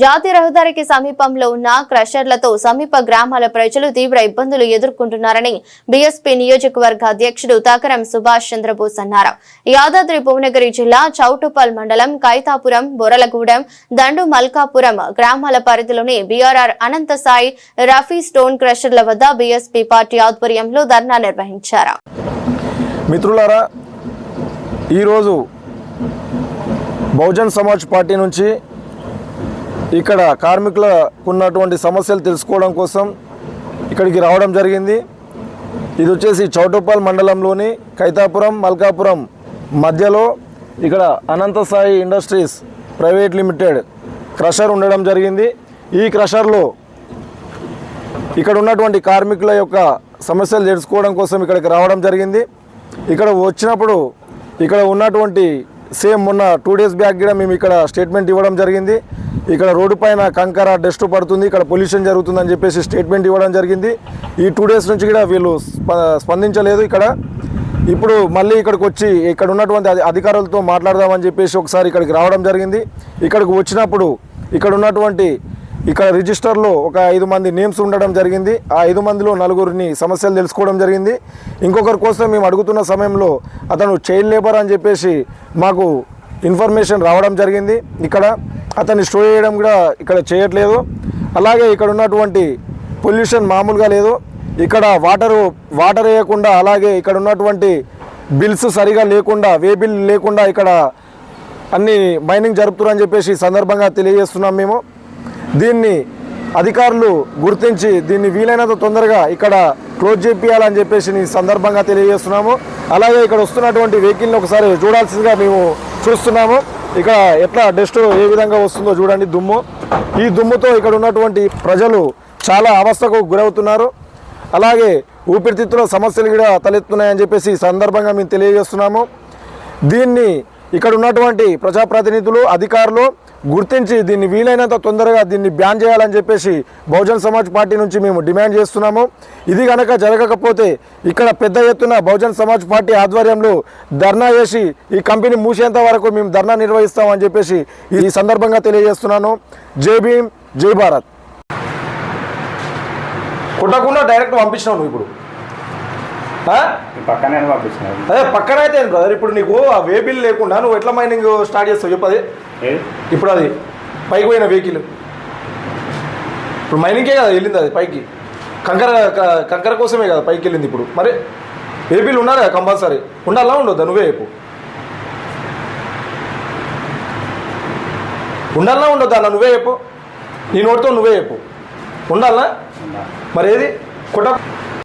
జాతీయ రహదారికి సమీపంలో ఉన్న క్రషర్లతో సమీప గ్రామాల ప్రజలు తీవ్ర ఇబ్బందులు ఎదుర్కొంటున్నారని బీఎస్పీ నియోజకవర్గ అధ్యక్షుడు తాకరం సుభాష్ చంద్రబోస్ అన్నారు. యాదాద్రి భువనగిరి జిల్లా చౌటుప్పల్ మండలం కైతాపురం, బొరలగూడెం, దండు మల్కాపురం గ్రామాల పరిధిలోని బీఆర్ఆర్ అనంత సాయి రఫీ స్టోన్ క్రషర్ల వద్ద బీఎస్పీ పార్టీ ఆధ్వర్యంలో ధర్నా నిర్వహించారు. మిత్రులారా, ఈరోజు బహుజన్ సమాజ్ పార్టీ నుంచి ఇక్కడ కార్మికులకు ఉన్నటువంటి సమస్యలు తెలుసుకోవడం కోసం ఇక్కడికి రావడం జరిగింది. ఇది వచ్చేసి చౌటుప్పల్ మండలంలోని కైతాపురం, మల్కాపురం మధ్యలో ఇక్కడ Anantha Sai industries private limited crusher ఉండడం జరిగింది. ఈ క్రషర్లో ఇక్కడ ఉన్నటువంటి కార్మికుల యొక్క సమస్యలు తెలుసుకోవడం కోసం ఇక్కడికి రావడం జరిగింది. ఇక్కడ వచ్చినప్పుడు ఇక్కడ ఉన్నటువంటి సేమ్ మొన్న 2 days బ్యాక్ కూడా మేము ఇక్కడ స్టేట్మెంట్ ఇవ్వడం జరిగింది. ఇక్కడ రోడ్డు పైన కంకర డస్ట్ పడుతుంది, ఇక్కడ పొల్యూషన్ జరుగుతుందని చెప్పేసి స్టేట్మెంట్ ఇవ్వడం జరిగింది. ఈ 2 days నుంచి కూడా వీళ్ళు స్పందించలేదు. ఇప్పుడు మళ్ళీ ఇక్కడికి వచ్చి ఇక్కడ ఉన్నటువంటి అధికారులతో మాట్లాడదామని చెప్పేసి ఒకసారి ఇక్కడికి రావడం జరిగింది. ఇక్కడికి వచ్చినప్పుడు ఇక్కడ రిజిస్టర్లో ఒక 5 మంది నేమ్స్ ఉండడం జరిగింది. ఆ 5 మందిలో 4గురిని సమస్యలు తెలుసుకోవడం జరిగింది. ఇంకొకరి కోసం మేము అడుగుతున్న సమయంలో అతను చైల్డ్ లేబర్ అని చెప్పేసి మాకు ఇన్ఫర్మేషన్ రావడం జరిగింది. ఇక్కడ అతన్ని స్టోర్ చేయడం కూడా ఇక్కడ చేయట్లేదు. అలాగే ఇక్కడ ఉన్నటువంటి పొల్యూషన్ మామూలుగా లేదు. ఇక్కడ వాటర్ వేయకుండా, అలాగే ఇక్కడ ఉన్నటువంటి బిల్స్ సరిగా లేకుండా, వే బిల్ లేకుండా ఇక్కడ అన్ని మైనింగ్ జరుపుతున్నారని చెప్పేసి సందర్భంగా తెలియజేస్తున్నాం. మేము దీన్ని అధికారులు గుర్తించి దీన్ని వీలైనంత తొందరగా ఇక్కడ క్లోజ్ చేయాలని చెప్పేసి ఈ సందర్భంగా తెలియజేస్తున్నాము. అలాగే ఇక్కడ వస్తున్నటువంటి వెహికల్ని ఒకసారి చూడాల్సిందిగా మేము చూస్తున్నాము. ఇక్కడ ఎట్లా డస్ట్ ఏ విధంగా వస్తుందో చూడండి, దుమ్ము. ఈ దుమ్ముతో ఇక్కడ ఉన్నటువంటి ప్రజలు చాలా అవస్థకు గురవుతున్నారు. అలాగే ఊపిరితిత్తుల సమస్యలు కూడా తలెత్తున్నాయని చెప్పేసి ఈ సందర్భంగా మేము తెలియజేస్తున్నాము. దీన్ని ఇక్కడ ఉన్నటువంటి ప్రజాప్రతినిధులు, అధికారులు గుర్తించి దీన్ని వీలైనంత తొందరగా దీన్ని బ్యాన్ చేయాలని చెప్పేసి బహుజన్ సమాజ్ పార్టీ నుంచి మేము డిమాండ్ చేస్తున్నాము. ఇది కనుక జరగకపోతే ఇక్కడ పెద్ద ఎత్తున బహుజన్ సమాజ్ పార్టీ ఆధ్వర్యంలో ధర్నా చేసి ఈ కంపెనీ మూసేంత వరకు మేము ధర్నా నిర్వహిస్తామని చెప్పేసి ఈ సందర్భంగా తెలియజేస్తున్నాను. జై భీమ్, జై భారత్. కొట్టకుండా డైరెక్ట్ పంపించినావు నువ్వు. ఇప్పుడు పక్కనే పంపించినావు. అదే పక్కన అయితే బ్రదర్, ఇప్పుడు నీకు ఆ వే బిల్ లేకుండా నువ్వు ఎట్లా మైనింగ్ స్టార్ట్ చేస్తావు చెప్పది. ఇప్పుడు అది పైకి పోయిన వెహికల్ ఇప్పుడు మైనింగ్కే కదా వెళ్ళింది, అది పైకి కంకర కోసమే కదా పైకి వెళ్ళింది. ఇప్పుడు మరి వే బిల్ ఉండాలి కదా కంపల్సరీ. ఉండాలా ఉండొద్దా? నువ్వే చెప్పు. ఉండాలా ఉండొద్దా అన్న? నువ్వే చెప్పు. నీ నోటితో నువ్వే చెప్పు. ఉండాలా మరి? ఏది కొట్ట